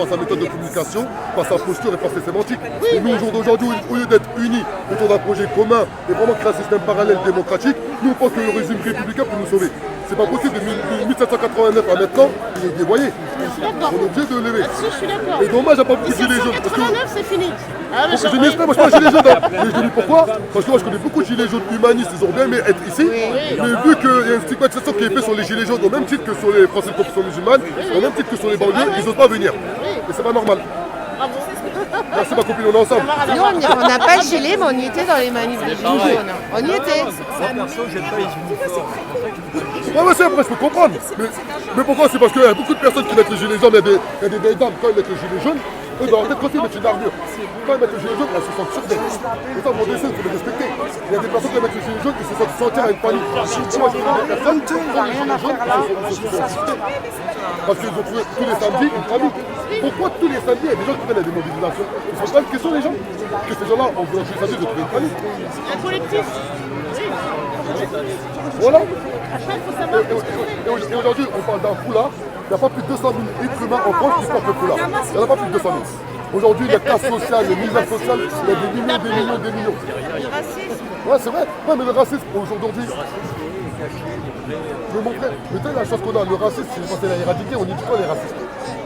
par sa méthode de communication, par sa posture et par ses sémantiques. Et nous, au jour d'aujourd'hui, au lieu d'être unis autour d'un projet commun et vraiment créer un système parallèle démocratique, nous on pense que le régime républicain peut nous sauver. C'est pas possible, de 1789 à maintenant, il est dévoyé. On est obligé de le lever. Je suis d'accord. Et dommage, à pas beaucoup de gilets jaunes. 1789, c'est fini. Ah, mais Je n'espère pas, moi je suis pas gilet jaune. Mais je dis pourquoi? Parce que moi je connais beaucoup de gilets jaunes humanistes, ils ont bien aimé être ici. Mais vu qu'il y a une stigmatisation qui est faite sur les gilets jaunes, au même titre que sur les Français de confession musulmane, au même titre que sur les banlieues, ils n'osent pas venir. Et c'est pas normal. Merci ma copine, on est ensemble. Nous, on n'a pas le gilet, mais on y était dans les manifs de gilets jaunes. On y était. Ouais, c'est après, je peux comprendre. Mais pourquoi? C'est parce qu'il y a beaucoup de personnes qui mettent les gilets jaunes, il y a des vieilles dames, quand ils mettent les gilets jaunes, eux, dans leur tête, quand ils mettent une armure, quand ils mettent les gilets jaunes, elles se sentent sûres d'elles. Et ça, mon dessin, il faut les respecter. Il y a des personnes qui mettent les gilets jaunes qui se sentent sentir à une panique. Moi, je connais des personnes qui ont les gilets jaunes, elles se sont insultées. Parce qu'ils ont trouvé tous les samedis une famille. Pourquoi tous les samedis, il y a des gens qui prennent des mobilisations? Ils se posent pas une question, les gens? Que ces gens-là, en voulant tous les samedis, ils ont trouvé une famille. Un collectif. Voilà. Après, il faut savoir. Et aujourd'hui, on parle d'un foulard. Il n'y a pas plus de 200 000 êtres humains en France qui portent le foulard. Il n'y en a pas plus de 200 000. Aujourd'hui, les classes sociales, les misères sociales, il y a des millions, des millions, des millions. Le racisme. Ouais, c'est vrai. Ouais, mais le racisme, aujourd'hui, mais mon frère, mais tu sais la chose qu'on a, le racisme, c'est quand elle est éradiquée, on dit quoi les racistes?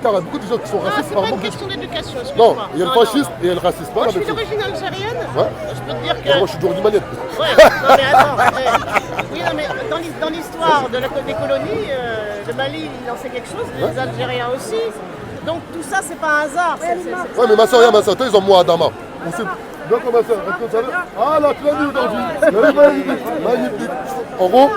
Car il y a beaucoup de gens qui sont Non, racistes c'est par pas une manque de... question d'éducation. Non, il y a le fascisme et il y a le racisme. Moi, Pas je la suis même chose. d'origine algérienne. Ouais. Je peux te dire que. Moi, je suis du Manette. Ouais, non mais attends. Oui, non mais dans l'histoire des colonies, le Mali, il en sait quelque chose, les Algériens aussi. Donc tout ça, c'est pas un hasard. Ouais, mais ma soeur, regarde, ma soeur, ils ont moi Adama. On sait bien comment ça. Ah là, tu l'as vu aujourd'hui. Magnifique, magnifique. En gros,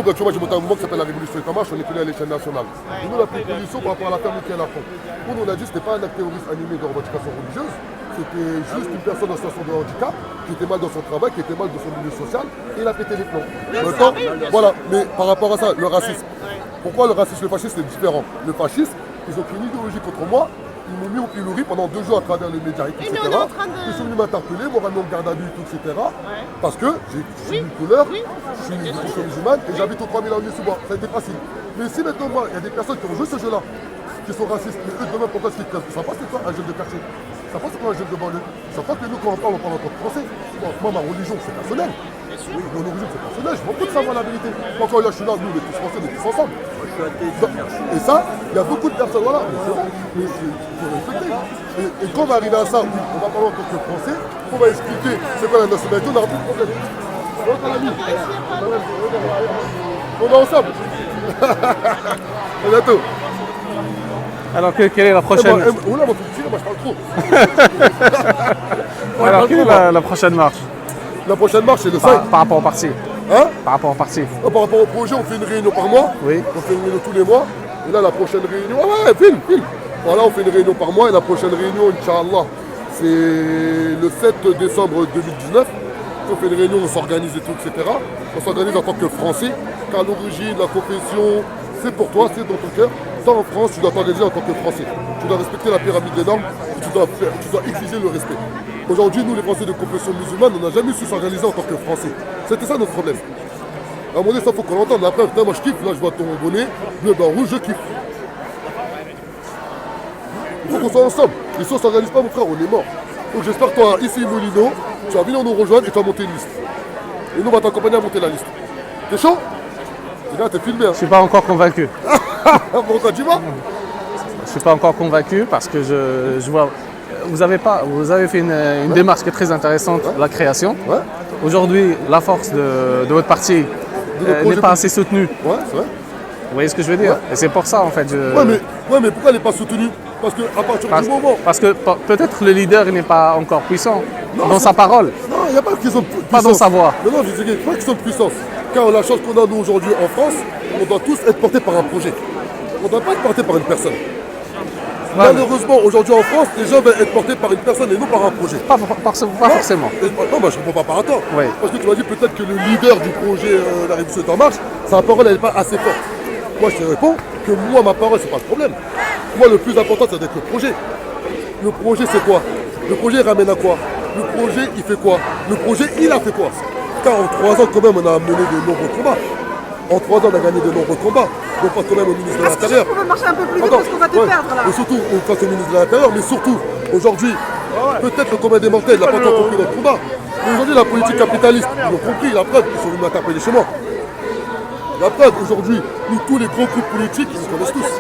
bah, tu vois, j'ai monté un mouvement qui s'appelle la Révolution et marche, on est connu à l'échelle nationale. Et nous, la proposition par rapport à la ferme qui est à la fond. Pour nous, on a dit que ce n'était pas un acte terroriste animé de revendication religieuse, c'était juste une personne en situation de handicap qui était mal dans son travail, qui était mal dans son milieu social, et il a pété les plombs. Maintenant, voilà, mais par rapport à ça, le racisme. Pourquoi le racisme et le fascisme, c'est différent? Le fascisme, ils ont pris une idéologie contre moi. Ils m'ont mis au pilori pendant 2 jours à travers les médias, etc. Ils sont venus m'interpeller, m'ont ramené en garde à vue, etc. Parce que j'ai une couleur, je suis une confession musulmane et j'habite au 3000 avenue Sous-Bois. Ça a été facile. Mais si maintenant, moi, il y a des personnes qui ont joué ce jeu-là, qui sont racistes, mais eux, demain, pourquoi est-ce qu'ils prennent? Ça passe, c'est quoi un jeune de quartier? Ça passe, c'est quoi un jeune de banlieue? Ça passe que nous, quand on parle en tant que français. Bon, moi, ma religion, c'est personnel. Mon origine, c'est personnel. Je m'en fous de savoir la vérité. Moi, quand là, je suis là, nous, on est tous français, on est tous ensemble. Et ça, il y a beaucoup de personnes, voilà, mais il faut respecter. Et quand on va arriver à ça, on va parler en tant que français, on va expliquer c'est quoi la nationalité, on n'aura plus de problème. On est ensemble. À bientôt. Alors, quelle est la prochaine Oula, moi, je parle trop. Alors, quelle est la prochaine marche La prochaine marche, c'est le 5. par rapport au parti? Hein? Par rapport au parti. Par rapport au projet, on fait une réunion par mois. Oui. On fait une réunion tous les mois. Et là, la prochaine réunion, ouais, file. Voilà, on fait une réunion par mois. Et la prochaine réunion, Inch'Allah, c'est le 7 décembre 2019. On fait une réunion, on s'organise et tout, etc. On s'organise en tant que Français. Car l'origine, la confession, c'est pour toi, c'est dans ton cœur. Ça, en France, tu dois t'organiser en tant que Français. Tu dois respecter la pyramide des normes. Et tu dois exiger le respect. Aujourd'hui, nous, les Français de confession musulmane, on n'a jamais su s'organiser en tant que Français. C'était ça notre problème. À un moment donné, ça faut qu'on l'entende. Après, putain, moi je kiffe, là je vois ton bonnet, bleu, blanc, rouge, je kiffe. Il faut qu'on soit ensemble. Et si on ne s'organise pas, mon frère, on est mort. Donc j'espère que toi, ici, Molino, tu vas venir nous rejoindre et tu vas monter une liste. Et nous, on va t'accompagner à monter la liste. T'es chaud? Et là, t'es filmé. Hein. Je ne suis pas encore convaincu. Pourquoi tu vois? Je ne suis pas encore convaincu parce que je vois. Vous avez fait une démarche qui est très intéressante, la création. Ouais. Aujourd'hui, la force de votre parti n'est pas assez soutenue. Ouais, c'est vrai. Vous voyez ce que je veux dire? Et c'est pour ça, en fait. Ouais, mais pourquoi elle n'est pas soutenue? Parce qu'à partir du moment... Parce que peut-être le leader n'est pas encore puissant dans sa parole. Non, il n'y a pas qu'ils sont puissance. Pas dans sa voix. Non, je dis pas qu'ils sont de puissance. Car la chance qu'on a, nous, aujourd'hui, en France, on doit tous être portés par un projet. On ne doit pas être portés par une personne. Ouais, malheureusement, aujourd'hui en France, les gens veulent être portés par une personne et non par un projet. Pas forcément. Non, je ne comprends pas par rapport. Oui. Parce que tu m'as dit peut-être que le leader du projet La Révolution est en marche, sa parole n'est pas assez forte. Moi, je te réponds que moi, ma parole, c'est pas le problème. Moi, le plus important, c'est d'être le projet. Le projet, c'est quoi? Le projet ramène à quoi? Le projet, il fait quoi? Le projet, il a fait quoi? Car en 3 ans, quand même, on a mené de nombreux combats. En 3 ans, on a gagné de nombreux combats. Donc, pas quand même au ministre de l'Intérieur. On peut marcher un peu plus vite parce qu'on va te perdre là. Et surtout, on face au ministre de l'Intérieur, mais surtout, aujourd'hui, peut-être le commun des mortels n'a pas encore compris notre combat. Mais aujourd'hui, la politique capitaliste, ils l'ont compris, la preuve, ils sont venus m'interpeller chez moi. La preuve, aujourd'hui, nous, tous les gros groupes politiques, ils nous connaissent tous.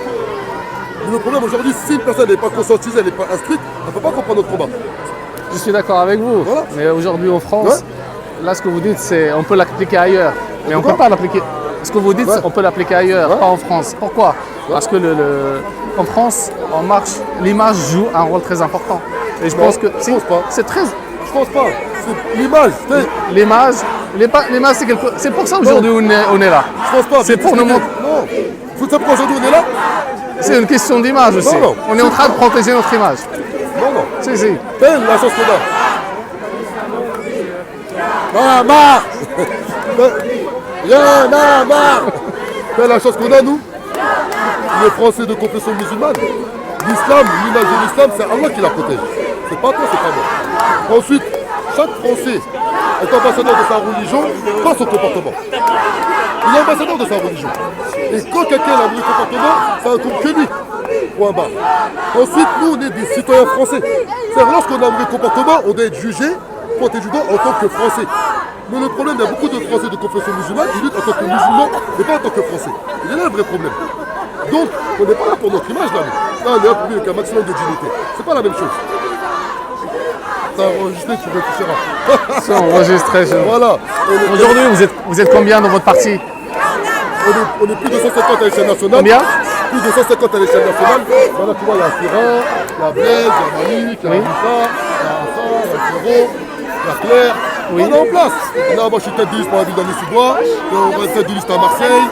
Mais le problème aujourd'hui, si une personne n'est pas conscientisée, elle n'est pas instruite, elle ne peut pas comprendre notre combat. Je suis d'accord avec vous. Voilà. Mais aujourd'hui en France, là ce que vous dites, c'est on peut l'appliquer ailleurs. Mais on ne peut pas l'appliquer. Ce que vous dites, on peut l'appliquer ailleurs, pas en France. Pourquoi? Parce que en France, en marche, l'image joue un rôle très important. Et je pense que je pense pas. c'est très. Je pense pas. C'est l'image. L'image, c'est pour ça aujourd'hui on est là. Je pense pas. C'est pour nous montrer. Non. Vous savez pourquoi aujourd'hui on est là? C'est une question d'image aussi. Non. On est en train de protéger notre image. Non. Si, si. Telle la chance qu'on a. Ah, marre. Y'en a marre. Telle la chance qu'on a, nous. Les Français de confession musulmane. L'islam, l'image de l'islam, c'est Allah qui la protège. C'est pas toi, c'est pas moi. Ensuite, chaque Français est ambassadeur de sa religion par son comportement. Il est ambassadeur de sa religion. Et quand quelqu'un a un mauvais comportement, ça incombe que lui. Point barre. Ensuite, nous, on est des citoyens français. C'est-à-dire, lorsqu'on a un mauvais comportement, on doit être jugé, pointé du doigt en tant que Français. Mais le problème, il y a beaucoup de Français de confession musulmane qui luttent en tant que musulmans, mais pas en tant que Français. Il y a là un vrai problème. Donc, on n'est pas là pour notre image, là. Là, on est là pour vivre avec un maximum de dignité. C'est pas la même chose. T'as enregistré, tu réfléchiras. C'est enregistré. Voilà. Aujourd'hui, vous êtes combien dans votre parti? On est plus de 150 à l'échelle nationale. Combien? Plus de 150 à l'échelle nationale. Voilà, tu vois, il y a Ferrand, il y a Blaise, il y a Malik, il y a Rifa, il y a Hassan, il y a Ferro, il y a Claire. On est en place. Là, moi, je suis tête de liste pour la ville d'Annecy-sous-Bois. On va être tête de liste à Marseille,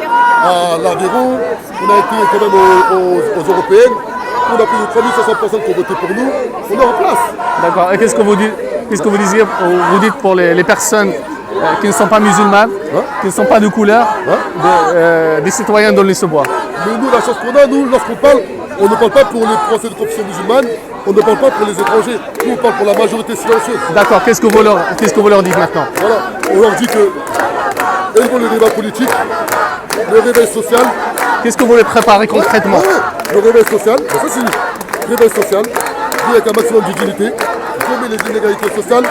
à l'Aveyron. On a été quand même aux Européennes. On a plus de 3500 personnes qui ont voté pour nous. On est en place. D'accord. Et qu'est-ce que vous dites? Qu'est-ce que vous disiez? Vous dites pour les personnes qui ne sont pas musulmanes, qui ne sont pas de couleur, des citoyens d'Aulnay-sous-Bois. Mais nous, la chance qu'on a, nous, lorsqu'on parle, on ne parle pas pour les Français de confession musulmane, on ne parle pas pour les étrangers. Nous, on parle pour la majorité silencieuse. D'accord. Qu'est-ce que vous leur dites maintenant? Voilà. On leur dit que élevons le débat politique, le réveil social. Qu'est-ce que vous les préparez concrètement? Le réveil social, ça c'est réveil social, dit avec un maximum de dignité, gommer les inégalités sociales.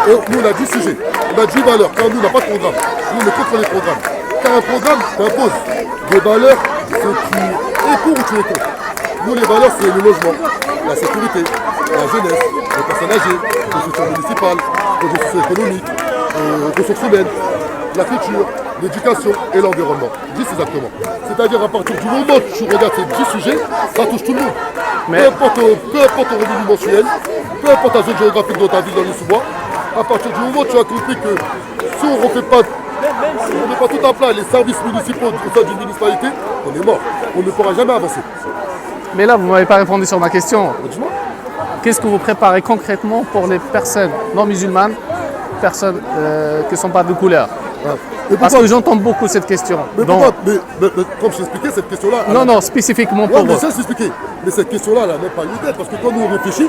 Et nous, on a 10 sujets, on a 10 valeurs, car nous, on n'a pas de programme. Nous, on est contre les programmes. Car un programme t'impose des valeurs, c'est tu es pour ou tu es contre. Nous, les valeurs, c'est le logement, la sécurité, la jeunesse, les personnes âgées, les structures municipales, les ressources économiques, les ressources humaines, la culture, l'éducation et l'environnement. 10 exactement. C'est-à-dire à partir du moment où tu regardes ces 10 sujets, ça touche tout le monde. Mais... Peu importe ton revenu mensuel, peu importe ta zone géographique dans ta ville dans les sous-bois, à partir du moment où tu as compris que si on ne refait pas, on met pas tout à plat les services municipaux au sein d'une municipalité, on est mort. On ne pourra jamais avancer. Mais là, vous ne m'avez pas répondu sur ma question. Dis-moi. Qu'est-ce que vous préparez concrètement pour les personnes non musulmanes, personnes qui ne sont pas de couleur? Parce que j'entends beaucoup cette question. Mais pourquoi mais comme je t'expliquais, cette question-là... Non, spécifiquement pour mais vous. ça, c'est expliqué. Mais cette question-là, elle n'a même pas une tête. Parce que quand nous, on réfléchit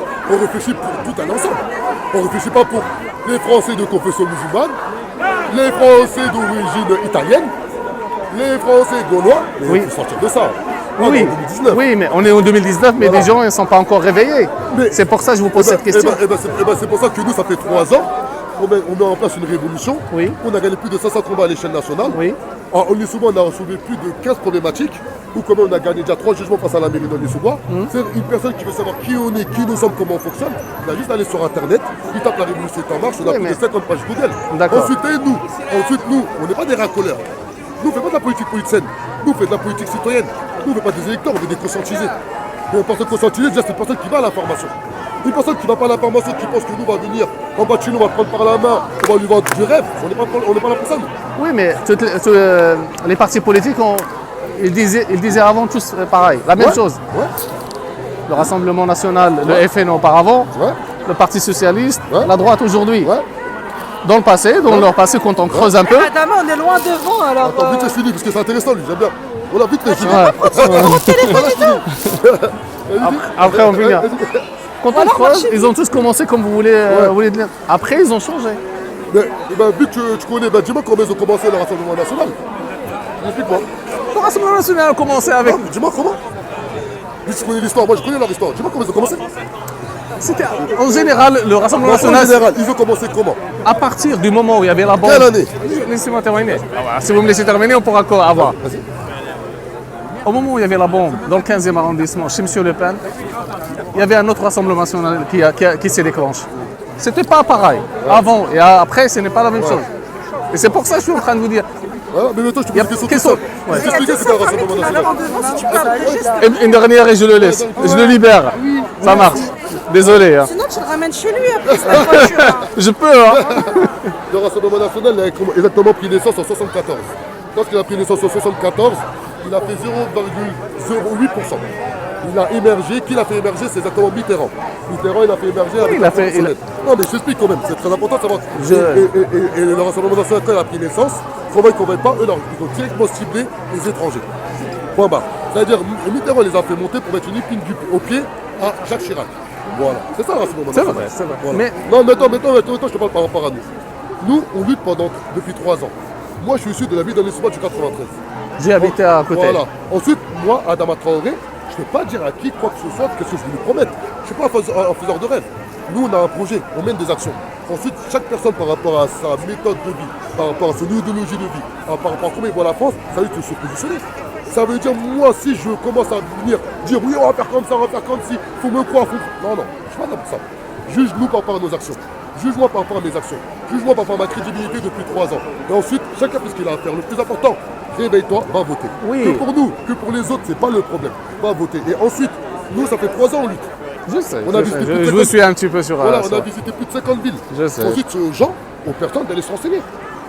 pour tout un ensemble. On ne réfléchit pas pour les Français de confession musulmane, les Français d'origine italienne, les Français gaulois. Mais Oui. il faut sortir de ça. Oui, En 2019. oui, mais on est en 2019, mais des gens ne sont pas encore réveillés. C'est pour ça que je vous pose cette question. C'est pour ça que nous, ça fait 3 ans. On met en place une révolution. Oui. On a gagné plus de 500 combats à l'échelle nationale. Oui. On est souvent, on a soulevé plus de 15 problématiques. Ou comme on a gagné déjà 3 jugements face à la mairie d'Aulnay-sous-Bois. C'est une personne qui veut savoir qui on est, qui nous sommes, comment on fonctionne. Il a juste aller sur internet, il tape la révolution est en marche, on a plus de 50 pages Google. D'accord. Ensuite nous, on n'est pas des racoleurs. Nous, on ne fait pas de la politique politicienne. Nous, on fait de la politique citoyenne. Nous, on ne fait pas des électeurs, on veut des conscientisés. Et une personne conscientisée, déjà, c'est une personne qui va à la formation. Une personne qui ne va pas à la formation, qui pense que nous, on va venir en bas de chez nous, on va le prendre par la main, on va lui vendre du rêve. On n'est pas là pour ça, nous. Oui, mais les partis politiques, ils disaient avant tous pareil, la même chose. Ouais. Le Rassemblement National, le FN auparavant, le Parti Socialiste, la droite aujourd'hui. Ouais. Dans le passé, leur passé, quand on creuse un peu. Adama, on est loin devant alors. Attends, vite, c'est fini, parce que c'est intéressant, lui, j'aime bien. Voilà, vite, c'est fini. Après, on finit. Quand on creuse, ils ont tous commencé comme vous voulez le dire. Après, ils ont changé. Mais vu que tu connais, dis-moi comment ils ont commencé le Rassemblement National. Explique-moi. Le Rassemblement national a commencé avec... Dis-moi comment. Lui, tu connais l'histoire, moi je connais leur histoire. Dis-moi comment ils ont commencé. C'était en général le Rassemblement En national. général, ils ont commencé comment? À partir du moment où il y avait la bombe. Quelle année? Laissez-moi terminer. Ah bah, si vous me laissez terminer, on pourra encore avoir. Vas-y. Au moment où il y avait la bombe dans le 15e arrondissement chez M. Le Pen, il y avait un autre Rassemblement national qui s'est déclenché. C'était pas pareil. Avant et après, ce n'est pas la même chose. Et c'est pour ça que je suis en train de vous dire. Voilà, mais maintenant, je te pose une question. Je vais t'expliquer ce qu'est un rassemblement national. Alors, en devant, si tu parles juste. Une dernière et je le laisse. Je le libère. Ça marche. Désolé. Hein. Sinon, tu le ramènes chez lui après cette voiture. Hein. Je peux. Hein. Le Rassemblement national a exactement pris naissance en 1974. Lorsqu'il a pris naissance en 1974, il a fait 0,08%. Il a émergé. Qui l'a fait émerger? C'est exactement Mitterrand. Mitterrand, il a fait émerger avec il a fait- il a- Non, mais je t'explique quand même. C'est très important de savoir. Et le Rassemblement national, quand il a pris naissance, qu'on veuille qu'on veuille pas, eux, non, ils ont directement ciblé les étrangers. Point barre. C'est-à-dire, Mitterrand les a fait monter pour mettre une épine au pied à Jacques Chirac. Voilà. C'est ça le Rassemblement C'est national. vrai, c'est vrai. Voilà. Mais- Non, mais attends, je te parle par rapport à nous. Nous, on lutte depuis 3 ans. Moi, je suis issu de la ville d'arrondissement du 93. J'ai habité à côté. Voilà. Ensuite, moi, Adama Traoré, je ne peux pas dire à qui, quoi que ce soit, qu'est-ce que je vais lui promettre. Je ne suis pas un faiseur de rêve. Nous, on a un projet, on mène des actions. Ensuite, chaque personne, par rapport à sa méthode de vie, par rapport à son idéologie de vie, par rapport à comment il voit la France, ça veut dire se positionner. Ça veut dire, moi, si je commence à venir dire, oui, on va faire comme ça, on va faire comme ci, faut me croire, Non, non, je ne suis pas là pour ça. Juge-nous par rapport à nos actions. Juge-moi par rapport à mes actions. Juge-moi par rapport à ma crédibilité depuis 3 ans. Et ensuite, chacun fait ce qu'il a à faire. Le plus important, réveille-toi, va voter. Oui. Que pour nous, que pour les autres, c'est pas le problème. Va voter. Et ensuite, nous, ça fait 3 ans en lutte. Je sais. On a je visité sais. plus de Je vous 50 suis un petit peu sur. Voilà, on sur- a visité plus de 50 villes. Je sais. Ensuite, aux gens, aux personnes d'aller se renseigner.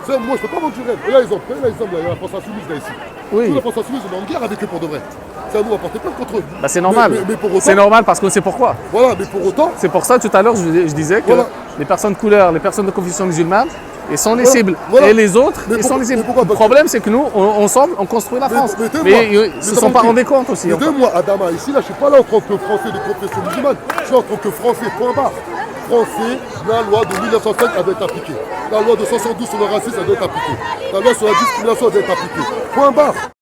Ça, moi, je peux pas vendre du rêve. Et là, exemple, il y a la France Insoumise là ici. Oui. Nous, la France Insoumise, on est en guerre avec eux pour de vrai. Ça nous a porté plein contre eux. Bah, c'est normal. Mais pour autant, C'est normal parce qu'on sait pourquoi. Voilà, mais pour autant, C'est pour ça, tout à l'heure, je disais que Voilà. les personnes couleurs, les personnes de confession musulmane, ils sont les Voilà. cibles. Voilà. Et les autres, Mais ils sont pourquoi- les cibles. mais pourquoi Le Parce que- problème, c'est que nous, ensemble, on construit la France. Mais deux Mais mois. ils ne se sont pas rendus compte aussi. Mais en fait. 2 mois, Adama, ici, là, je suis pas là en tant que Français de confession musulmane. Je suis en tant que Français, point barre. Français, la loi de 1905 a été appliquée. La loi de 72 sur le racisme a été appliquée. La loi sur la discrimination a été appliquée. Point barre.